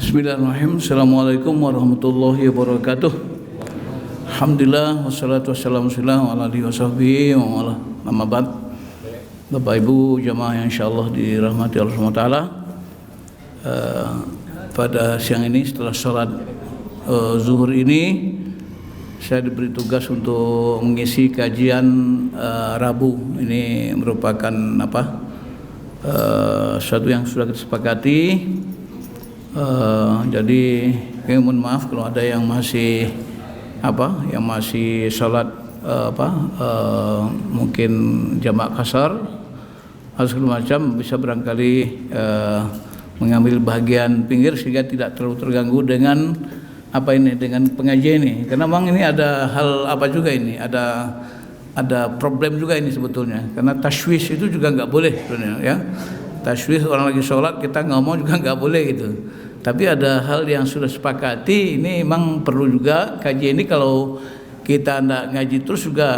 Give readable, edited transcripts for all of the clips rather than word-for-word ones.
Bismillahirrahmanirrahim. Assalamualaikum warahmatullahi wabarakatuh. Alhamdulillah wassalatu wassalamu ala alihi wasahbihi wa ala amma ba'd. Bapak Ibu jamaah yang insyaallah dirahmati Allah Subhanahu wa taala. Pada siang ini setelah sholat zuhur ini saya diberi tugas untuk mengisi kajian Rabu. Ini merupakan sesuatu yang sudah kita sepakati. Jadi mohon maaf kalau ada yang masih sholat mungkin jamak kasar atau segala macam, bisa barangkali mengambil bagian pinggir sehingga tidak terlalu terganggu dengan dengan pengajian ini. Karena memang ini ada hal juga ini, ada problem juga ini sebetulnya. Karena tashwish itu juga nggak boleh sebenarnya ya. Tashwish orang lagi sholat kita ngomong juga nggak boleh gitu. Tapi ada hal yang sudah sepakati, ini memang perlu juga kajian ini. Kalau kita nggak ngaji terus juga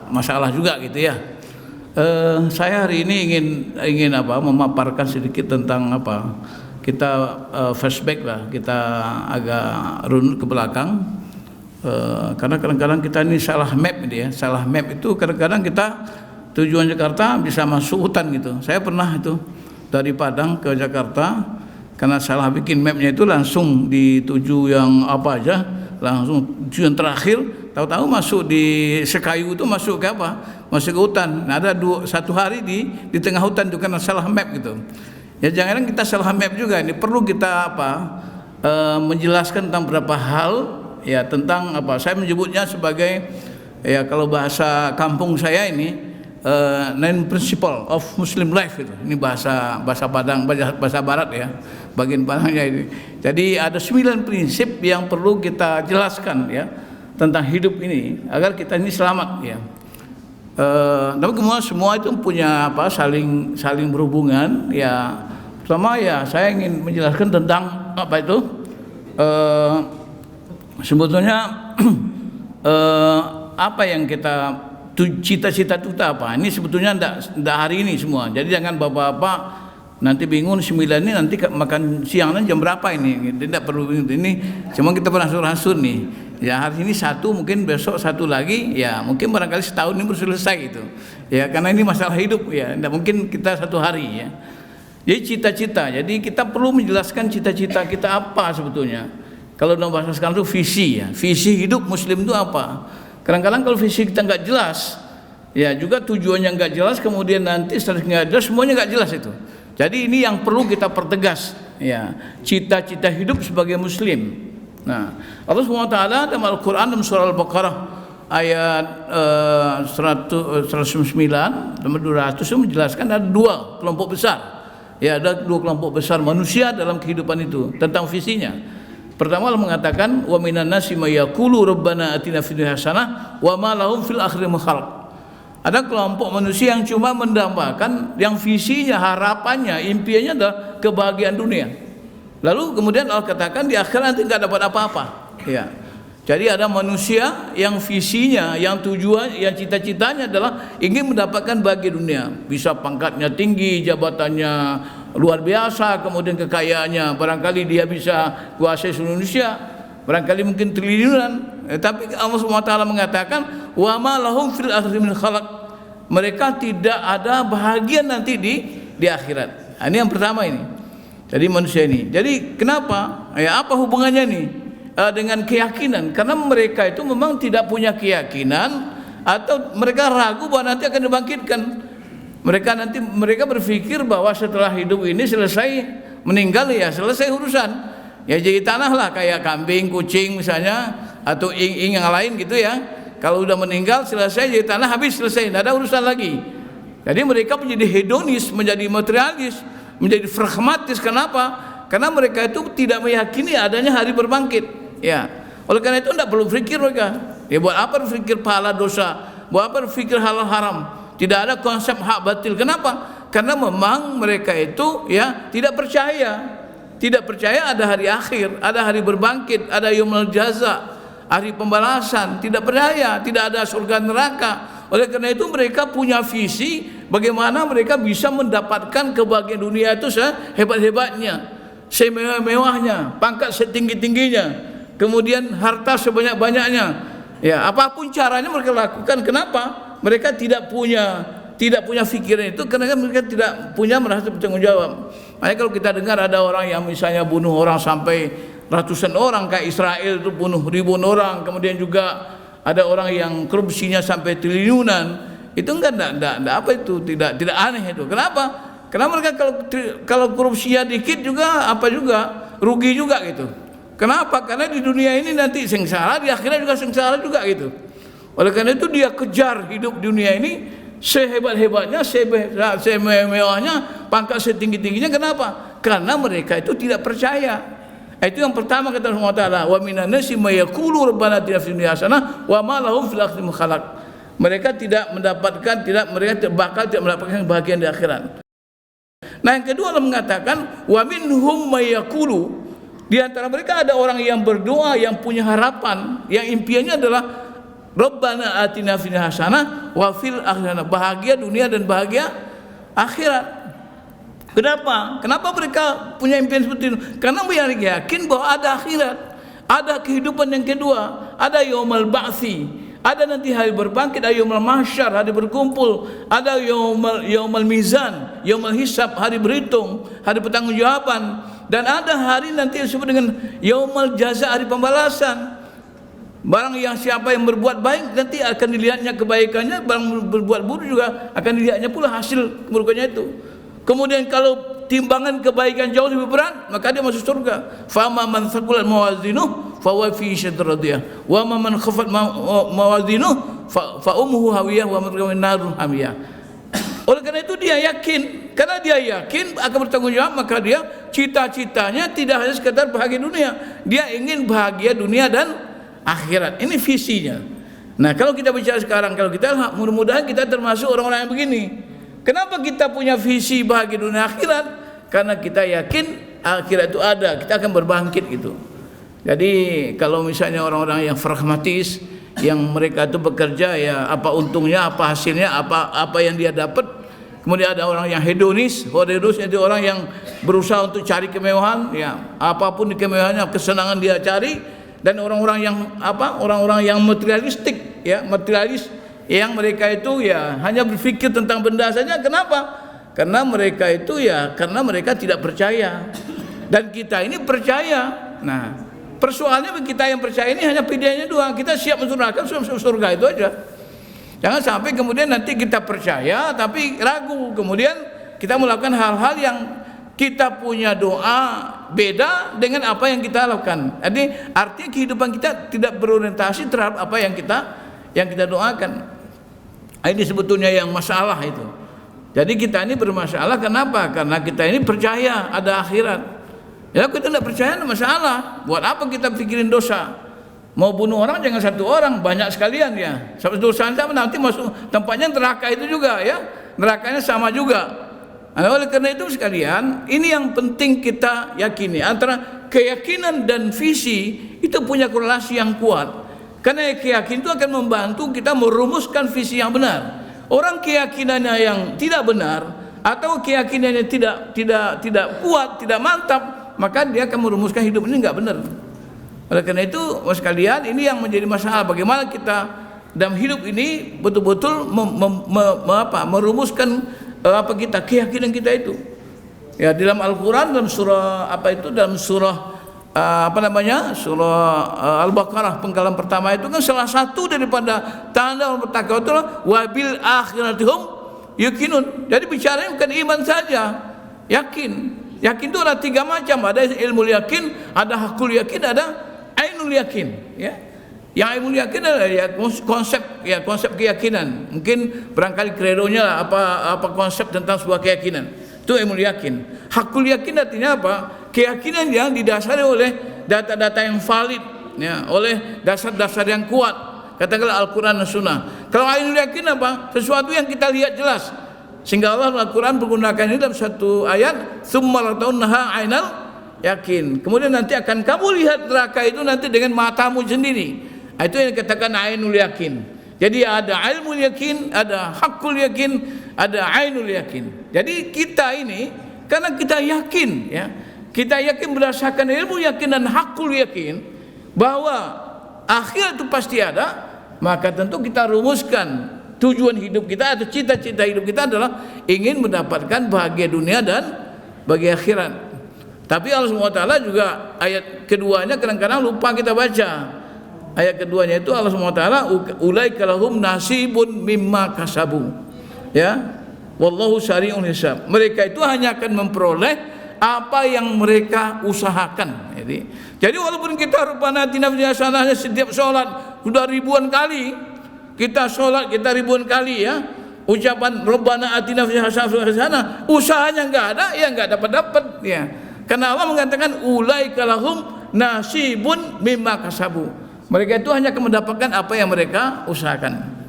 masalah juga gitu ya. Saya hari ini ingin memaparkan sedikit tentang kita flashback lah, kita agak runut ke belakang. Karena kadang-kadang kita ini salah map gitu ya. Salah map itu kadang-kadang kita tujuan Jakarta bisa masuk hutan gitu. Saya pernah itu dari Padang ke Jakarta, karena salah bikin mapnya itu langsung dituju yang langsung tujuan terakhir, tahu-tahu masuk di Sekayu itu masuk ke masuk ke hutan. Nah, ada satu hari di tengah hutan itu karena salah map gitu. Ya jangan kita salah map juga, ini perlu kita menjelaskan tentang beberapa hal ya, tentang saya menyebutnya sebagai ya kalau bahasa kampung saya ini 9 principle of Muslim life itu. Ini bahasa Padang, bahasa Barat ya, bagian Padangnya ini. Jadi ada 9 prinsip yang perlu kita jelaskan ya tentang hidup ini agar kita ini selamat ya. Tapi kemudian semua itu punya saling berhubungan ya. Pertama ya saya ingin menjelaskan tentang sebetulnya apa yang kita cita-cita itu apa? Ini sebetulnya enggak hari ini semua. Jadi jangan bapak-bapak nanti bingung 9 ini nanti makan siangnya jam berapa ini. Tidak perlu bingung. Ini cuma kita berasur-asur nih. Ya hari ini satu, mungkin besok satu lagi. Ya mungkin barangkali setahun ini baru selesai itu. Ya karena ini masalah hidup ya. Tidak mungkin kita satu hari ya. Jadi cita-cita. Jadi kita perlu menjelaskan cita-cita kita apa sebetulnya. Kalau dalam bahasa sekarang itu visi ya. Visi hidup Muslim itu apa? Kadang-kadang kalau visi kita nggak jelas, ya juga tujuannya nggak jelas, kemudian nanti setelah nggak jelas semuanya nggak jelas itu. Jadi ini yang perlu kita pertegas, ya cita-cita hidup sebagai Muslim. Nah, Allah SWT dalam Al-Quran dalam surah Al-Baqarah ayat 109 nomor 200 itu menjelaskan ada 2 kelompok besar. Ya ada 2 kelompok besar manusia dalam kehidupan itu tentang visinya. Pertama Allah mengatakan wa minan nasi may yaqulu rabbana atina fid dunya hasanah wa ma lahum fil akhirati min khalaq. Ada kelompok manusia yang cuma mendambakan yang visinya, harapannya, impiannya adalah kebahagiaan dunia. Lalu kemudian Allah katakan di akhirat nanti enggak dapat apa-apa. Ya. Jadi ada manusia yang visinya, yang tujuan, yang cita-citanya adalah ingin mendapatkan bahagia dunia. Bisa pangkatnya tinggi, jabatannya luar biasa, kemudian kekayaannya barangkali dia bisa kuasai seluruh Indonesia, barangkali mungkin triliunan. Tapi Allah SWT mengatakan wa ma lahum fil akhirati min khalaq. Mereka tidak ada bahagia nanti di akhirat. Ini yang pertama ini. Jadi manusia ini. Jadi kenapa? Ya apa hubungannya nih dengan keyakinan? Karena mereka itu memang tidak punya keyakinan atau mereka ragu bahwa nanti akan dibangkitkan. Mereka berpikir bahwa setelah hidup ini selesai, meninggal ya selesai urusan. Ya jadi tanah lah kayak kambing, kucing misalnya atau ing yang lain gitu ya. Kalau udah meninggal selesai jadi tanah, habis selesai, tidak ada urusan lagi. Jadi mereka menjadi hedonis, menjadi materialis, menjadi pragmatis. Kenapa? Karena mereka itu tidak meyakini adanya hari berbangkit. Ya. Oleh karena itu tidak perlu berpikir mereka. Ya buat apa berpikir pahala dosa? Buat apa berpikir halal haram? Tidak ada konsep hak batil. Kenapa? Karena memang mereka itu ya tidak percaya. Tidak percaya ada hari akhir, ada hari berbangkit, ada yaumul jaza, hari pembalasan. Tidak percaya, tidak ada surga neraka. Oleh karena itu mereka punya visi bagaimana mereka bisa mendapatkan kebahagiaan dunia itu sehebat-hebatnya. semewah-mewahnya, pangkat setinggi-tingginya, kemudian harta sebanyak-banyaknya. Ya, apapun caranya mereka lakukan. Kenapa? Mereka tidak punya pikiran itu karena mereka tidak punya merasa bertanggung jawab. Makanya kalau kita dengar ada orang yang misalnya bunuh orang sampai ratusan orang, kayak Israel itu bunuh ribuan orang, kemudian juga ada orang yang korupsinya sampai triliunan, itu enggak apa itu, tidak aneh itu. Kenapa? Karena mereka kalau korupsinya dikit juga apa juga rugi juga gitu. Kenapa? Karena di dunia ini nanti sengsara, di akhirat juga sengsara juga gitu. Oleh karena itu dia kejar hidup dunia ini sehebat-hebatnya, semewah-mewahnya, pangkat setinggi-tingginya. Kenapa? Karena mereka itu tidak percaya. Itu yang pertama kata Allah Taala, wa minan nasi may yaqulu rabbana atina fid dunya hasanah wa ma lahum fil akhirati min khalaq. Mereka tidak mendapatkan, mereka bakal tidak mendapatkan bahagian di akhirat. Nah, yang kedua Allah mengatakan wa minhum may yaqulu, di antara mereka ada orang yang berdoa, yang punya harapan, yang impiannya adalah Rabbana atina fid hasanah wa fil akhirati, bahagia dunia dan bahagia akhirat. Kenapa? Kenapa mereka punya impian seperti itu? Karena mereka yakin bahwa ada akhirat, ada kehidupan yang kedua, ada yaumul ba'tsi, ada nanti hari berbangkit, ada yaumul mahsyar, hari berkumpul, ada yaumul mizan, yaumul hisab, hari berhitung, hari pertanggungjawaban, dan ada hari nanti yang disebut dengan yaumul jaza, hari pembalasan. Barang yang siapa yang berbuat baik nanti akan dilihatnya kebaikannya, barang berbuat buruk juga akan dilihatnya pula hasil keburukannya itu. Kemudian kalau timbangan kebaikan jauh lebih berat, maka dia masuk surga. Fa man thaqulat mawazinuhu fa huwa fi syadrin radiyah wa man khafat mawazinuhu fa ummuhu hawiyah wa man narun hamiyah. Oleh karena itu dia yakin, karena dia yakin akan bertanggung jawab, maka dia cita-citanya tidak hanya sekedar bahagia dunia, dia ingin bahagia dunia dan akhirat. Ini visinya. Nah, kalau kita bicara sekarang, kalau kita mudah-mudahan kita termasuk orang-orang yang begini. Kenapa kita punya visi bahagia dunia akhirat? Karena kita yakin akhirat itu ada, kita akan berbangkit gitu. Jadi kalau misalnya orang-orang yang pragmatis, yang mereka itu bekerja ya apa untungnya, apa hasilnya, apa yang dia dapat. Kemudian ada orang yang hedonis itu orang yang berusaha untuk cari kemewahan, ya apapun di kemewahannya, kesenangan dia cari. Dan orang-orang yang materialistik, ya materialis, yang mereka itu ya hanya berpikir tentang benda saja. Kenapa? Karena mereka itu karena mereka tidak percaya, dan kita ini percaya. Nah, persoalannya kita yang percaya ini hanya pilihannya dua, kita siap masuk neraka, masuk surga, itu aja. Jangan sampai kemudian nanti kita percaya tapi ragu, kemudian kita melakukan hal-hal yang kita punya doa beda dengan apa yang kita lakukan. Jadi artinya kehidupan kita tidak berorientasi terhadap apa yang kita doakan. Ini sebetulnya yang masalah itu. Jadi kita ini bermasalah kenapa? Karena kita ini percaya ada akhirat. Ya kita tidak percaya ada masalah. Buat apa kita pikirin dosa? Mau bunuh orang jangan satu orang, banyak sekalian ya. Sampai dosa sama nanti masuk tempatnya neraka itu juga ya. Nerakanya sama juga. Nah, oleh karena itu sekalian, ini yang penting kita yakini. Antara keyakinan dan visi itu punya korelasi yang kuat. Karena keyakinan itu akan membantu kita merumuskan visi yang benar. Orang keyakinannya yang tidak benar atau keyakinannya tidak kuat, tidak mantap, maka dia akan merumuskan hidup ini enggak benar. Oleh karena itu, Mas sekalian, ini yang menjadi masalah. Bagaimana kita dalam hidup ini betul-betul merumuskan keyakinan kita itu. Ya, dalam Al-Qur'an, dalam surah surah surah Al-Baqarah penggalan pertama itu kan salah satu daripada tanda orang bertakwa itu wabil akhiratihum yakinun. Jadi bicaranya bukan iman saja, yakin. Yakin itu ada tiga macam, ada ilmu yakin, ada hakul yakin, ada ainul yakin, ya. Yang ilmu yakin adalah konsep keyakinan. Mungkin barangkali kredonya lah, apa konsep tentang sebuah keyakinan. Itu ilmu yakin. Hakul yakin artinya apa? Keyakinan yang didasari oleh data-data yang valid, ya, oleh dasar-dasar yang kuat. Katakanlah Al-Quran dan Sunnah. Kalau ainul yakin apa? Sesuatu yang kita lihat jelas. Sehingga Allah Al-Quran menggunakan ini dalam satu ayat, "Tsumma latawnaha ainal yakin." Kemudian nanti akan kamu lihat neraka itu nanti dengan matamu sendiri. Itu yang dikatakan ainul yakin. Jadi ada ilmu yakin, ada hakul yakin, ada ainul yakin. Jadi kita ini karena kita yakin, ya, kita yakin berdasarkan ilmu yakin dan hakul yakin bahwa akhirat itu pasti ada, maka tentu kita rumuskan tujuan hidup kita atau cita-cita hidup kita adalah ingin mendapatkan bahagia dunia dan bahagia akhirat. Tapi Allah SWT juga ayat keduanya kadang-kadang lupa kita baca. Ayat keduanya itu Allah SWT, ulaika lahum nasibun mimma kasabu. Ya. Wallahu sari'ul hisab. Mereka itu hanya akan memperoleh apa yang mereka usahakan. Jadi walaupun kita Rabbana atina fid dunya hasanah setiap sholat sudah ribuan kali kita sholat, kita ribuan kali ya ucapan Rabbana atina fid dunya hasanah, usahanya enggak ada, ya enggak dapat ya. Karena Allah mengatakan ulaika lahum nasibun mimma kasabu. Mereka itu hanya akan mendapatkan apa yang mereka usahakan.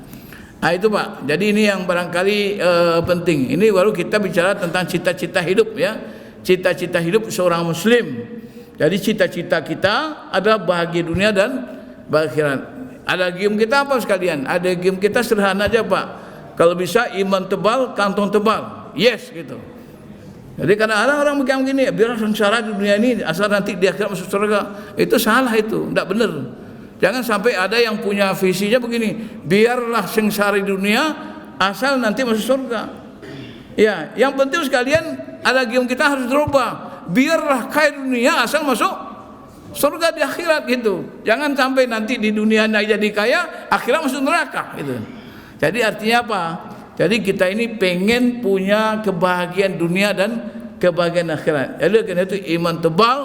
Nah itu Pak, jadi ini yang barangkali penting. Ini baru kita bicara tentang cita-cita hidup ya, cita-cita hidup seorang muslim. Jadi cita-cita kita adalah bahagia dunia dan bahagia akhirat. Ada game kita apa sekalian? Ada game kita sederhana aja Pak. Kalau bisa iman tebal, kantong tebal. Yes gitu. Jadi kadang-kadang orang bilang begini, biar sengsara di dunia ini, asal nanti di akhirat masuk surga. Itu salah itu, tidak benar. Jangan sampai ada yang punya visinya begini, biarlah sengsara di dunia asal nanti masuk surga. Ya, yang penting sekalian ada game kita harus berubah. Biarlah kaya dunia asal masuk surga di akhirat gitu. Jangan sampai nanti di dunia jadi kaya, akhirat masuk neraka gitu. Jadi artinya apa? Jadi kita ini pengen punya kebahagiaan dunia dan kebahagiaan akhirat. Jadi karena itu iman tebal,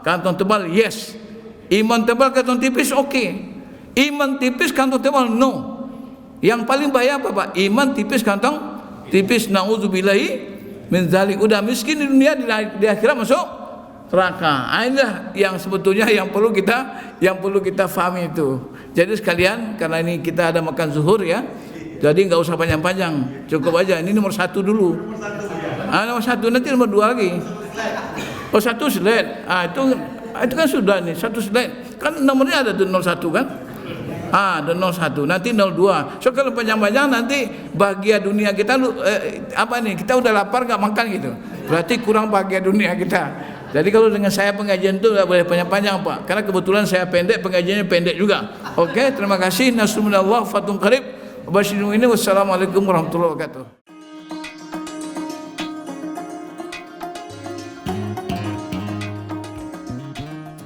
kantong tebal, yes. Iman tebal kantong tipis oke. Iman tipis kantong tebal no. Yang paling bahaya apa Pak? Iman tipis kantong tipis, naudzubillahi min dzalik. Udah miskin di dunia, di akhirat masuk neraka. Inilah yang sebetulnya yang perlu kita fahami itu. Jadi sekalian, karena ini kita ada makan zuhur ya, jadi nggak usah panjang-panjang, cukup aja. Ini nomor 1 dulu. Nomor 1 nanti nomor 2 lagi. Oh 1 slide. Itu kan sudah nih 1 slide. Kan nomornya ada tuh 01 kan? Ada 01, nanti 02. So kalau panjang-panjang nanti bahagia dunia kita apa nih? Kita udah lapar nggak makan gitu. Berarti kurang bahagia dunia kita. Jadi kalau dengan saya pengajian itu nggak boleh panjang-panjang Pak. Karena kebetulan saya pendek, pengajiannya pendek juga. Oke, terima kasih. Nasrullah fatun qarib. Wassalamualaikum warahmatullahi wabarakatuh.